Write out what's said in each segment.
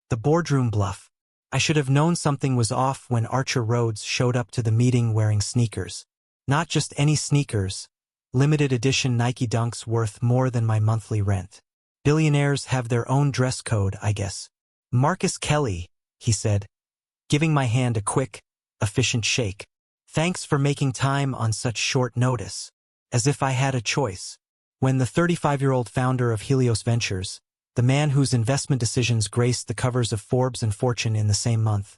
The boardroom bluff. I should have known something was off when Archer Rhodes showed up to the meeting wearing sneakers. Not just any sneakers, limited edition Nike Dunks worth more than my monthly rent. Billionaires have their own dress code, I guess. Marcus Kelly, he said, giving my hand a quick, efficient shake. Thanks for making time on such short notice. As if I had a choice. When the 35-year-old founder of Helios Ventures, the man whose investment decisions graced the covers of Forbes and Fortune in the same month,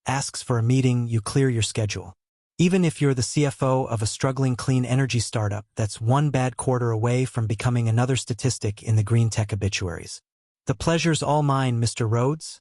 asks for a meeting, you clear your schedule. Even if you're the CFO of a struggling clean energy startup that's one bad quarter away from becoming another statistic in the green tech obituaries. The pleasure's all mine, Mr. Rhodes,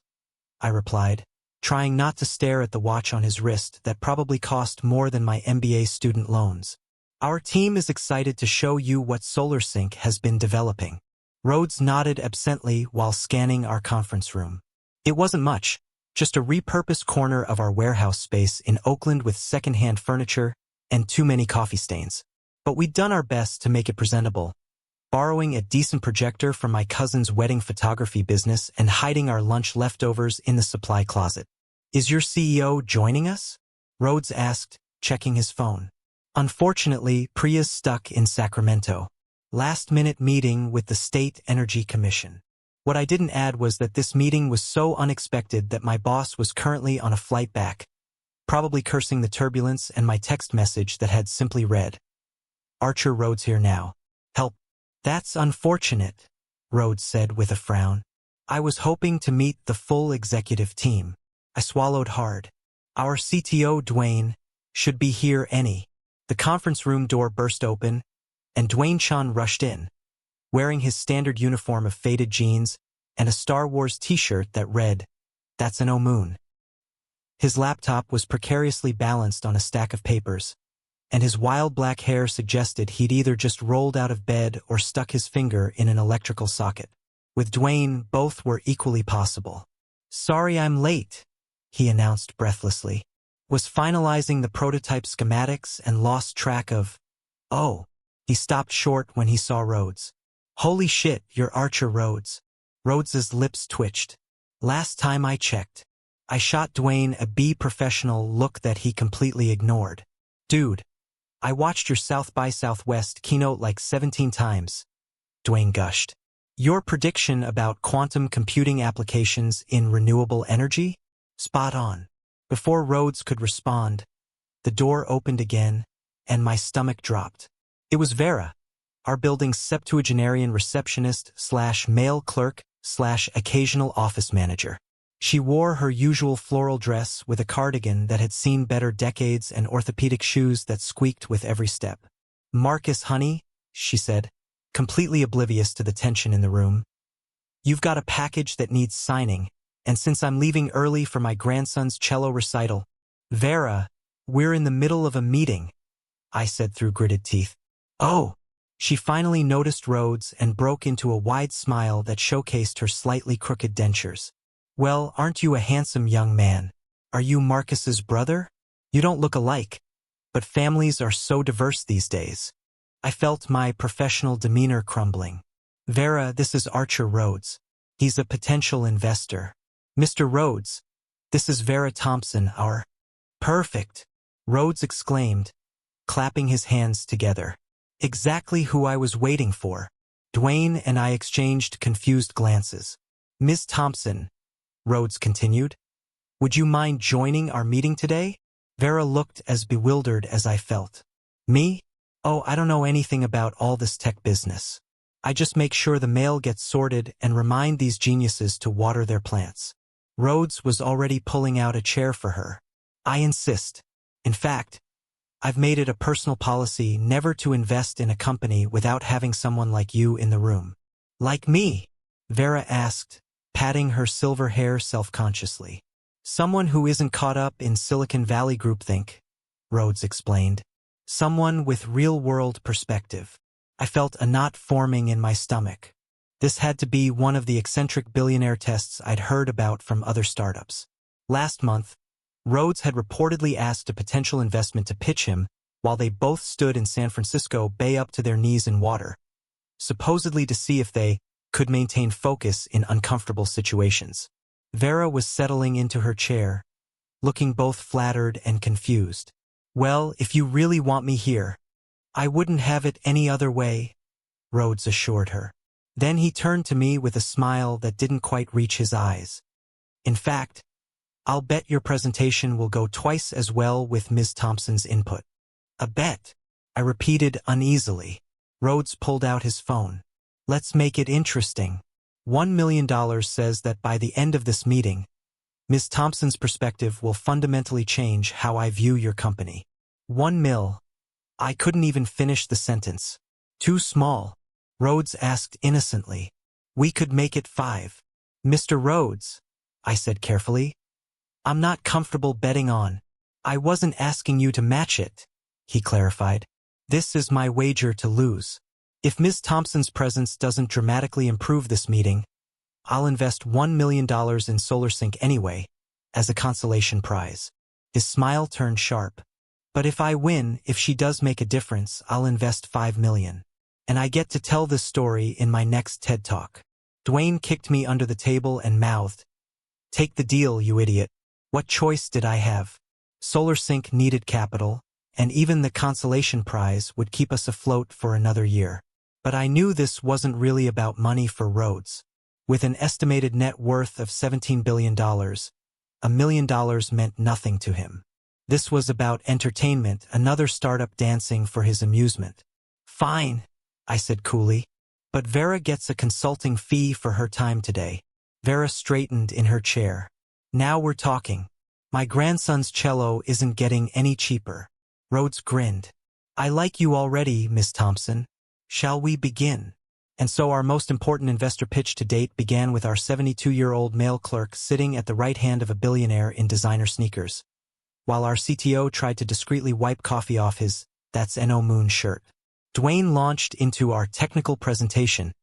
I replied, trying not to stare at the watch on his wrist that probably cost more than my MBA student loans. Our team is excited to show you what SolarSync has been developing. Rhodes nodded absently while scanning our conference room. It wasn't much. Just a repurposed corner of our warehouse space in Oakland with second-hand furniture and too many coffee stains. But we'd done our best to make it presentable, borrowing a decent projector from my cousin's wedding photography business and hiding our lunch leftovers in the supply closet. Is your CEO joining us? Rhodes asked, checking his phone. Unfortunately, Priya's stuck in Sacramento. Last-minute meeting with the State Energy Commission. What I didn't add was that this meeting was so unexpected that my boss was currently on a flight back, probably cursing the turbulence and my text message that had simply read, Archer Rhodes here now. Help. That's unfortunate, Rhodes said with a frown. I was hoping to meet the full executive team. I swallowed hard. Our CTO, Dwayne, should be here any. The conference room door burst open, and Dwayne Chan rushed in, wearing his standard uniform of faded jeans and a Star Wars t-shirt that read, That's an O-Moon. His laptop was precariously balanced on a stack of papers, and his wild black hair suggested he'd either just rolled out of bed or stuck his finger in an electrical socket. With Dwayne, both were equally possible. Sorry I'm late, he announced breathlessly. Was finalizing the prototype schematics and lost track of... Oh, he stopped short when he saw Rhodes. Holy shit, you're Archer Rhodes. Rhodes's lips twitched. Last time I checked. I shot Dwayne a professional look that he completely ignored. Dude, I watched your South by Southwest keynote like 17 times. Dwayne gushed. Your prediction about quantum computing applications in renewable energy? Spot on. Before Rhodes could respond, the door opened again, and my stomach dropped. It was Vera, our building's septuagenarian receptionist / male clerk / occasional office manager. She wore her usual floral dress with a cardigan that had seen better decades and orthopedic shoes that squeaked with every step. Marcus, honey, she said, completely oblivious to the tension in the room. You've got a package that needs signing, and since I'm leaving early for my grandson's cello recital, Vera, we're in the middle of a meeting, I said through gritted teeth. Oh, she finally noticed Rhodes and broke into a wide smile that showcased her slightly crooked dentures. Well, aren't you a handsome young man? Are you Marcus's brother? You don't look alike, but families are so diverse these days. I felt my professional demeanor crumbling. Vera, this is Archer Rhodes. He's a potential investor. Mr. Rhodes, this is Vera Thompson, our... Perfect, Rhodes exclaimed, clapping his hands together. Exactly who I was waiting for. Dwayne and I exchanged confused glances. Ms. Thompson, Rhodes continued, would you mind joining our meeting today? Vera looked as bewildered as I felt. Me? Oh, I don't know anything about all this tech business. I just make sure the mail gets sorted and remind these geniuses to water their plants. Rhodes was already pulling out a chair for her. I insist. In fact, I've made it a personal policy never to invest in a company without having someone like you in the room. Like me? Vera asked, patting her silver hair self-consciously. Someone who isn't caught up in Silicon Valley groupthink, Rhodes explained. Someone with real-world perspective. I felt a knot forming in my stomach. This had to be one of the eccentric billionaire tests I'd heard about from other startups. Last month, Rhodes had reportedly asked a potential investment to pitch him while they both stood in San Francisco Bay up to their knees in water, supposedly to see if they could maintain focus in uncomfortable situations. Vera was settling into her chair, looking both flattered and confused. "Well, if you really want me here, I wouldn't have it any other way," Rhodes assured her. Then he turned to me with a smile that didn't quite reach his eyes. "In fact, I'll bet your presentation will go twice as well with Ms. Thompson's input." "A bet?" I repeated uneasily. Rhodes pulled out his phone. "Let's make it interesting. $1 million says that by the end of this meeting, Ms. Thompson's perspective will fundamentally change how I view your company." 1 mil. I couldn't even finish the sentence. "Too small?" Rhodes asked innocently. "We could make it 5. "Mr. Rhodes," I said carefully, "I'm not comfortable betting on." "I wasn't asking you to match it," he clarified. "This is my wager to lose. If Ms. Thompson's presence doesn't dramatically improve this meeting, I'll invest $1 million in SolarSync anyway, as a consolation prize." His smile turned sharp. "But if I win, if she does make a difference, I'll invest $5 million. And I get to tell this story in my next TED Talk." Dwayne kicked me under the table and mouthed, "Take the deal, you idiot." What choice did I have? SolarSync needed capital, and even the consolation prize would keep us afloat for another year. But I knew this wasn't really about money for Rhodes. With an estimated net worth of $17 billion, $1 million meant nothing to him. This was about entertainment, another startup dancing for his amusement. "Fine," I said coolly. "But Vera gets a consulting fee for her time today." Vera straightened in her chair. "Now we're talking. My grandson's cello isn't getting any cheaper." Rhodes grinned. "I like you already, Miss Thompson. Shall we begin?" And so our most important investor pitch to date began with our 72-year-old male clerk sitting at the right hand of a billionaire in designer sneakers, while our CTO tried to discreetly wipe coffee off his "That's No Moon" shirt. Dwayne launched into our technical presentation,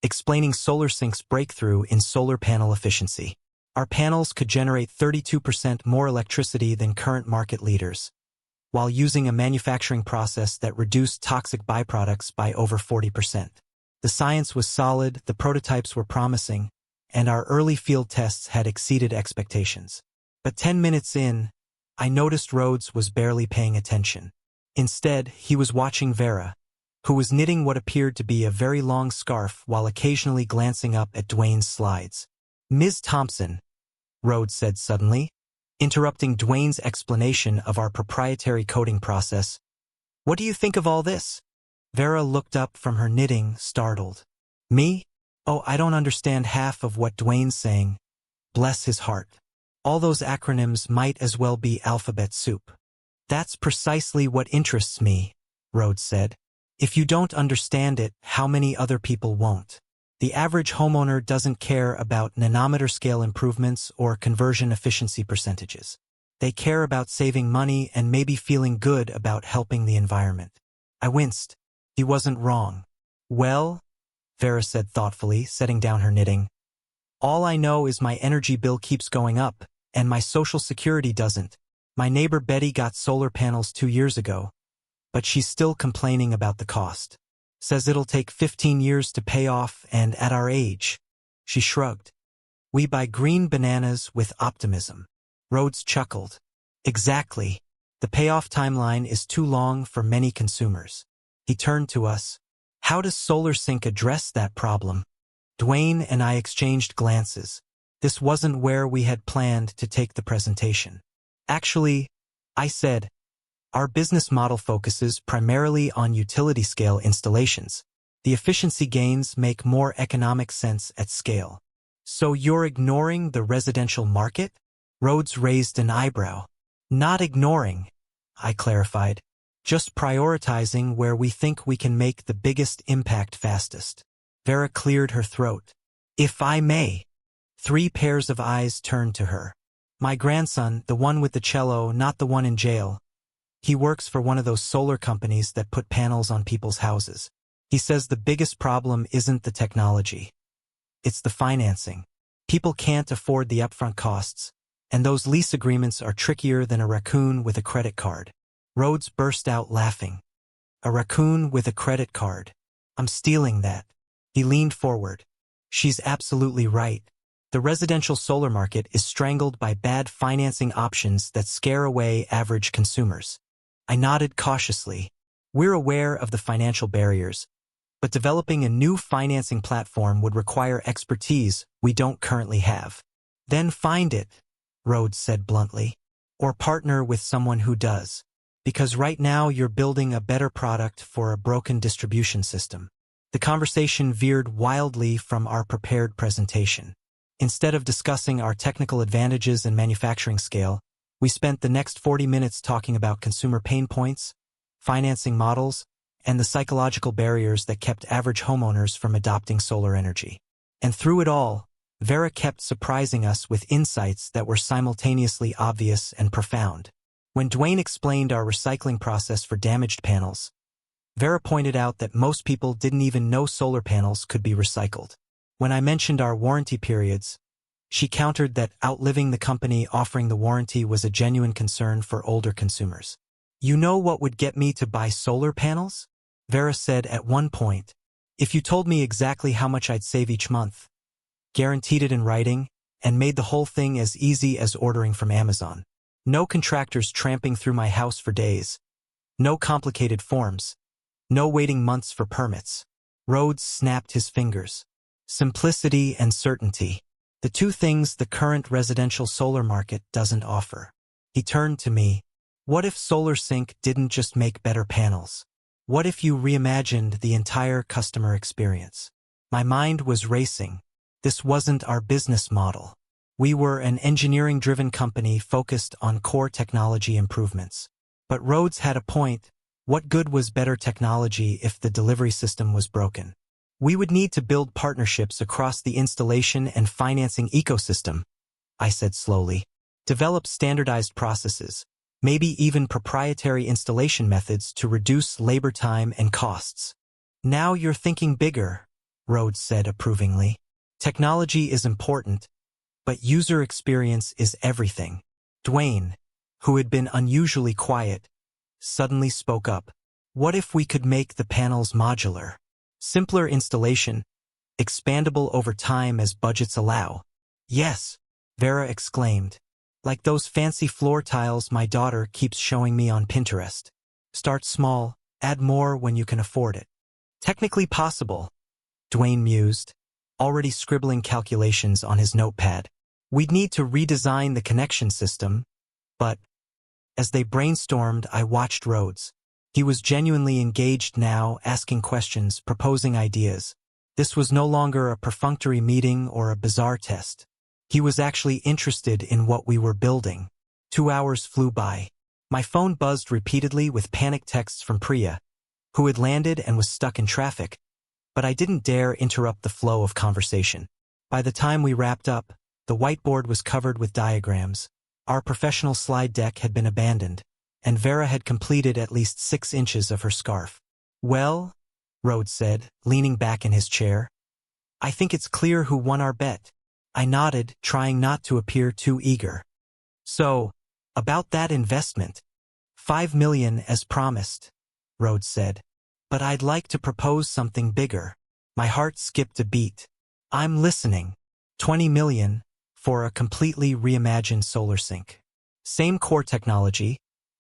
explaining SolarSync's breakthrough in solar panel efficiency. Our panels could generate 32% more electricity than current market leaders, while using a manufacturing process that reduced toxic byproducts by over 40%. The science was solid, the prototypes were promising, and our early field tests had exceeded expectations. But 10 minutes in, I noticed Rhodes was barely paying attention. Instead, he was watching Vera, who was knitting what appeared to be a very long scarf while occasionally glancing up at Dwayne's slides. "Ms. Thompson," Rhodes said suddenly, interrupting Dwayne's explanation of our proprietary coding process, "what do you think of all this?" Vera looked up from her knitting, startled. "Me? Oh, I don't understand half of what Dwayne's saying. Bless his heart. All those acronyms might as well be alphabet soup." "That's precisely what interests me," Rhodes said. "If you don't understand it, how many other people won't? The average homeowner doesn't care about nanometer scale improvements or conversion efficiency percentages. They care about saving money and maybe feeling good about helping the environment." I winced. He wasn't wrong. "Well," Vera said thoughtfully, setting down her knitting, "all I know is my energy bill keeps going up, and my Social Security doesn't. My neighbor Betty got solar panels 2 years ago, but she's still complaining about the cost. Says it'll take 15 years to pay off, and at our age," she shrugged, "we buy green bananas with optimism." Rhodes chuckled. "Exactly. The payoff timeline is too long for many consumers." He turned to us. "How does SolarSync address that problem?" Dwayne and I exchanged glances. This wasn't where we had planned to take the presentation. "Actually," I said, "our business model focuses primarily on utility-scale installations. The efficiency gains make more economic sense at scale." "So you're ignoring the residential market?" Rhodes raised an eyebrow. "Not ignoring," I clarified. "Just prioritizing where we think we can make the biggest impact fastest." Vera cleared her throat. "If I may." 3 pairs of eyes turned to her. "My grandson, the one with the cello, not the one in jail. He works for one of those solar companies that put panels on people's houses. He says the biggest problem isn't the technology. It's the financing. People can't afford the upfront costs, and those lease agreements are trickier than a raccoon with a credit card." Rhodes burst out laughing. "A raccoon with a credit card. I'm stealing that." He leaned forward. "She's absolutely right. The residential solar market is strangled by bad financing options that scare away average consumers. I nodded cautiously. We're aware of the financial barriers, but developing a new financing platform would require expertise we don't currently have. Then find it, Rhodes said bluntly, or partner with someone who does, because right now you're building a better product for a broken distribution system. The conversation veered wildly from our prepared presentation. Instead of discussing our technical advantages and manufacturing scale, we spent the next 40 minutes talking about consumer pain points, financing models, and the psychological barriers that kept average homeowners from adopting solar energy. And through it all, Vera kept surprising us with insights that were simultaneously obvious and profound. When Dwayne explained our recycling process for damaged panels, Vera pointed out that most people didn't even know solar panels could be recycled. When I mentioned our warranty periods, she countered that outliving the company offering the warranty was a genuine concern for older consumers. You know what would get me to buy solar panels? Vera said at one point. If you told me exactly how much I'd save each month, guaranteed it in writing, and made the whole thing as easy as ordering from Amazon. No contractors tramping through my house for days. No complicated forms. No waiting months for permits. Rhodes snapped his fingers. Simplicity and certainty. The two things the current residential solar market doesn't offer. He turned to me. What if SolarSync didn't just make better panels? What if you reimagined the entire customer experience? My mind was racing. This wasn't our business model. We were an engineering-driven company focused on core technology improvements. But Rhodes had a point. What good was better technology if the delivery system was broken? We would need to build partnerships across the installation and financing ecosystem, I said slowly. Develop standardized processes, maybe even proprietary installation methods to reduce labor time and costs. Now you're thinking bigger, Rhodes said approvingly. Technology is important, but user experience is everything. Dwayne, who had been unusually quiet, suddenly spoke up. What if we could make the panels modular? Simpler installation, expandable over time as budgets allow. Yes, Vera exclaimed. Like those fancy floor tiles my daughter keeps showing me on Pinterest. Start small, add more when you can afford it. Technically possible, Dwayne mused, already scribbling calculations on his notepad. We'd need to redesign the connection system, but as they brainstormed, I watched Rhodes. He was genuinely engaged now, asking questions, proposing ideas. This was no longer a perfunctory meeting or a bizarre test. He was actually interested in what we were building. 2 hours flew by. My phone buzzed repeatedly with panic texts from Priya, who had landed and was stuck in traffic, but I didn't dare interrupt the flow of conversation. By the time we wrapped up, the whiteboard was covered with diagrams. Our professional slide deck had been abandoned, and Vera had completed at least 6 inches of her scarf. Well, Rhodes said, leaning back in his chair. I think it's clear who won our bet. I nodded, trying not to appear too eager. So, about that investment. $5 million as promised, Rhodes said. But I'd like to propose something bigger. My heart skipped a beat. I'm listening. $20 million for a completely reimagined SolarSync. Same core technology,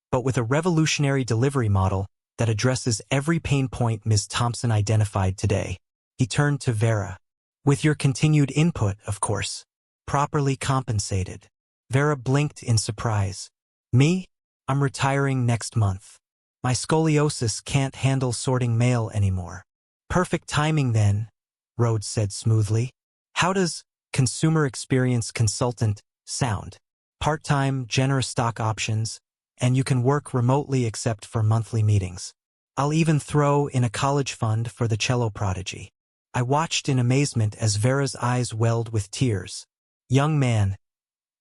but with a revolutionary delivery model that addresses every pain point Ms. Thompson identified today. He turned to Vera. With your continued input, of course. Properly compensated. Vera blinked in surprise. Me? I'm retiring next month. My scoliosis can't handle sorting mail anymore. Perfect timing then, Rhodes said smoothly. How does consumer experience consultant sound? Part-time, generous stock options, and you can work remotely except for monthly meetings. I'll even throw in a college fund for the cello prodigy. I watched in amazement as Vera's eyes welled with tears. Young man,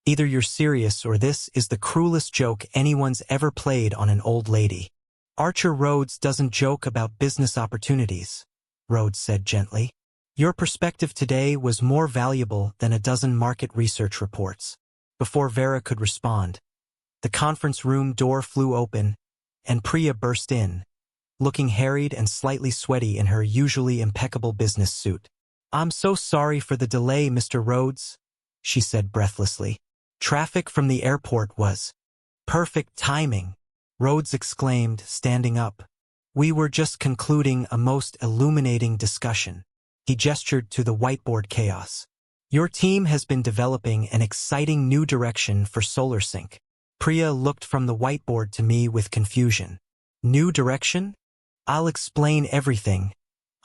either you're serious or this is the cruelest joke anyone's ever played on an old lady. Archer Rhodes doesn't joke about business opportunities, Rhodes said gently. Your perspective today was more valuable than a dozen market research reports. Before Vera could respond, the conference room door flew open, and Priya burst in, looking harried and slightly sweaty in her usually impeccable business suit. I'm so sorry for the delay, Mr. Rhodes, she said breathlessly. Traffic from the airport was perfect timing, Rhodes exclaimed, standing up. We were just concluding a most illuminating discussion. He gestured to the whiteboard chaos. Your team has been developing an exciting new direction for SolarSync. Priya looked from the whiteboard to me with confusion. New direction? I'll explain everything,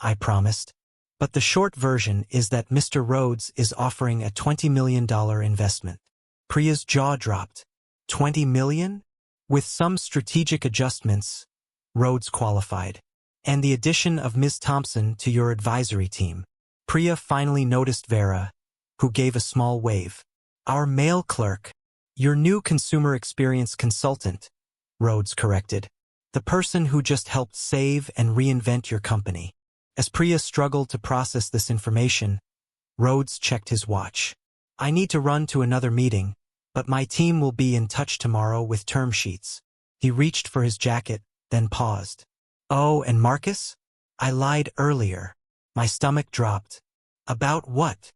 I promised. But the short version is that Mr. Rhodes is offering a $20 million investment. Priya's jaw dropped. 20 million? With some strategic adjustments, Rhodes qualified. And the addition of Ms. Thompson to your advisory team. Priya finally noticed Vera, who gave a small wave. Our male clerk. Your new consumer experience consultant, Rhodes corrected. The person who just helped save and reinvent your company. As Priya struggled to process this information, Rhodes checked his watch. I need to run to another meeting, but my team will be in touch tomorrow with term sheets. He reached for his jacket, then paused. Oh, and Marcus? I lied earlier. My stomach dropped. About what?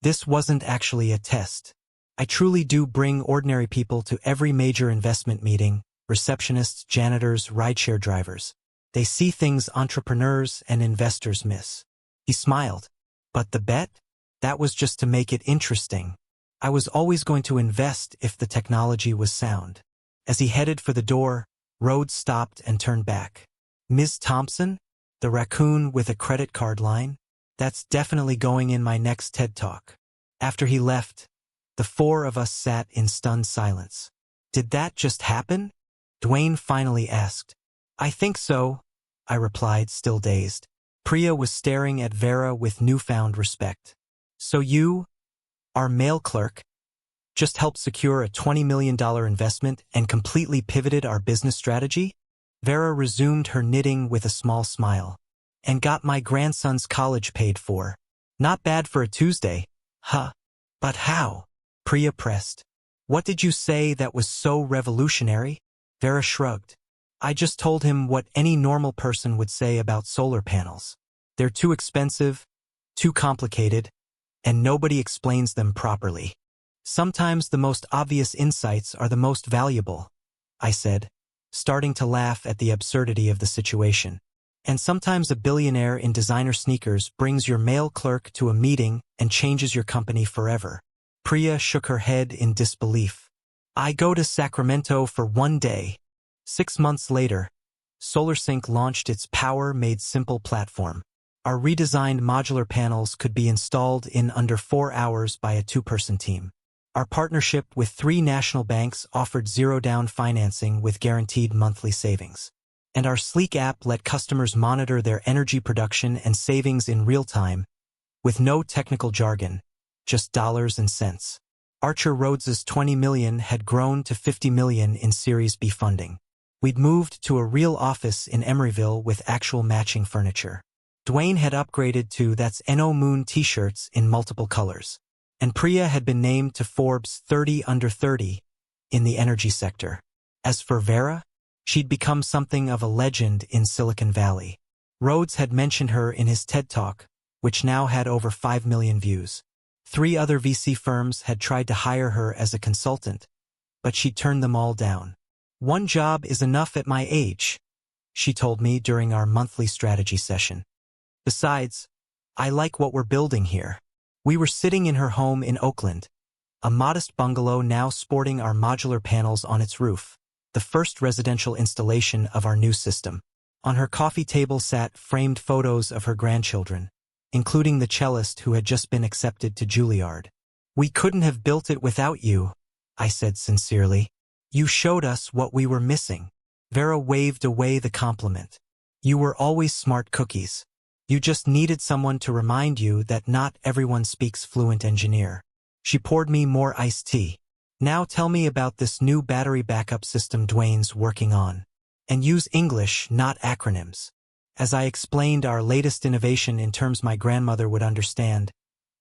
This wasn't actually a test. I truly do bring ordinary people to every major investment meeting, receptionists, janitors, rideshare drivers. They see things entrepreneurs and investors miss. He smiled. But the bet? That was just to make it interesting. I was always going to invest if the technology was sound. As he headed for the door, Rhodes stopped and turned back. Ms. Thompson? The raccoon with a credit card line? That's definitely going in my next TED Talk. After he left, the four of us sat in stunned silence. Did that just happen? Dwayne finally asked. I think so, I replied, still dazed. Priya was staring at Vera with newfound respect. So you, our male clerk, just helped secure a $20 million investment and completely pivoted our business strategy? Vera resumed her knitting with a small smile. And got my grandson's college paid for. Not bad for a Tuesday. Huh. But how? Priya pressed. What did you say that was so revolutionary? Vera shrugged. I just told him what any normal person would say about solar panels. They're too expensive, too complicated, and nobody explains them properly. Sometimes the most obvious insights are the most valuable, I said, starting to laugh at the absurdity of the situation. And sometimes a billionaire in designer sneakers brings your male clerk to a meeting and changes your company forever. Priya shook her head in disbelief. I go to Sacramento for one day. 6 months later, SolarSync launched its Power Made Simple platform. Our redesigned modular panels could be installed in under 4 hours by a 2-person team. Our partnership with 3 national banks offered zero-down financing with guaranteed monthly savings. And our sleek app let customers monitor their energy production and savings in real time, with no technical jargon, just dollars and cents. Archer Rhodes' $20 million had grown to $50 million in Series B funding. We'd moved to a real office in Emeryville with actual matching furniture. Dwayne had upgraded to That's No Moon t-shirts in multiple colors. And Priya had been named to Forbes 30 Under 30 in the energy sector. As for Vera, she'd become something of a legend in Silicon Valley. Rhodes had mentioned her in his TED Talk, which now had over 5 million views. 3 other VC firms had tried to hire her as a consultant, but she turned them all down. One job is enough at my age, she told me during our monthly strategy session. Besides, I like what we're building here. We were sitting in her home in Oakland, a modest bungalow now sporting our modular panels on its roof, the first residential installation of our new system. On her coffee table sat framed photos of her grandchildren, including the cellist who had just been accepted to Juilliard. We couldn't have built it without you, I said sincerely. You showed us what we were missing. Vera waved away the compliment. You were always smart cookies. You just needed someone to remind you that not everyone speaks fluent engineer. She poured me more iced tea. Now tell me about this new battery backup system Dwayne's working on. And use English, not acronyms. As I explained our latest innovation in terms my grandmother would understand,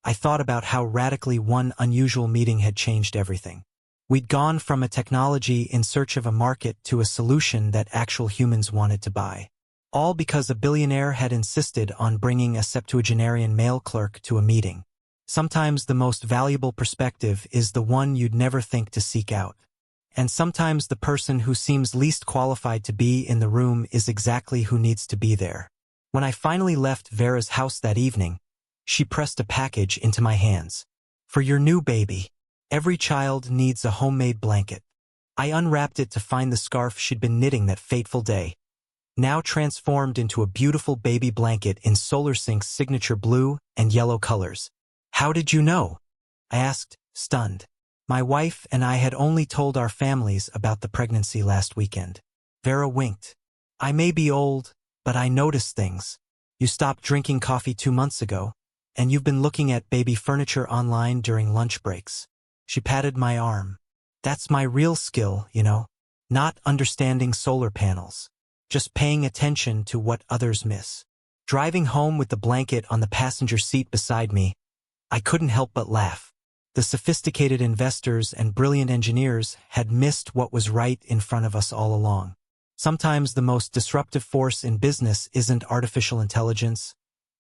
I thought about how radically one unusual meeting had changed everything. We'd gone from a technology in search of a market to a solution that actual humans wanted to buy. All because a billionaire had insisted on bringing a septuagenarian male clerk to a meeting. Sometimes the most valuable perspective is the one you'd never think to seek out. And sometimes the person who seems least qualified to be in the room is exactly who needs to be there. When I finally left Vera's house that evening, she pressed a package into my hands. For your new baby. Every child needs a homemade blanket. I unwrapped it to find the scarf she'd been knitting that fateful day, now transformed into a beautiful baby blanket in SolarSync's signature blue and yellow colors. How did you know? I asked, stunned. My wife and I had only told our families about the pregnancy last weekend. Vera winked. I may be old, but I notice things. You stopped drinking coffee 2 months ago, and you've been looking at baby furniture online during lunch breaks. She patted my arm. That's my real skill, you know. Not understanding solar panels. Just paying attention to what others miss. Driving home with the blanket on the passenger seat beside me, I couldn't help but laugh. The sophisticated investors and brilliant engineers had missed what was right in front of us all along. Sometimes the most disruptive force in business isn't artificial intelligence,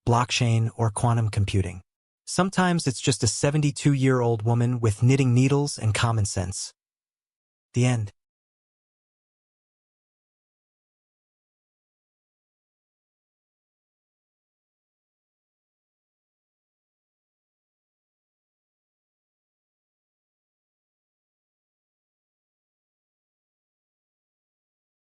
blockchain, or quantum computing. Sometimes it's just a 72-year-old woman with knitting needles and common sense. The end.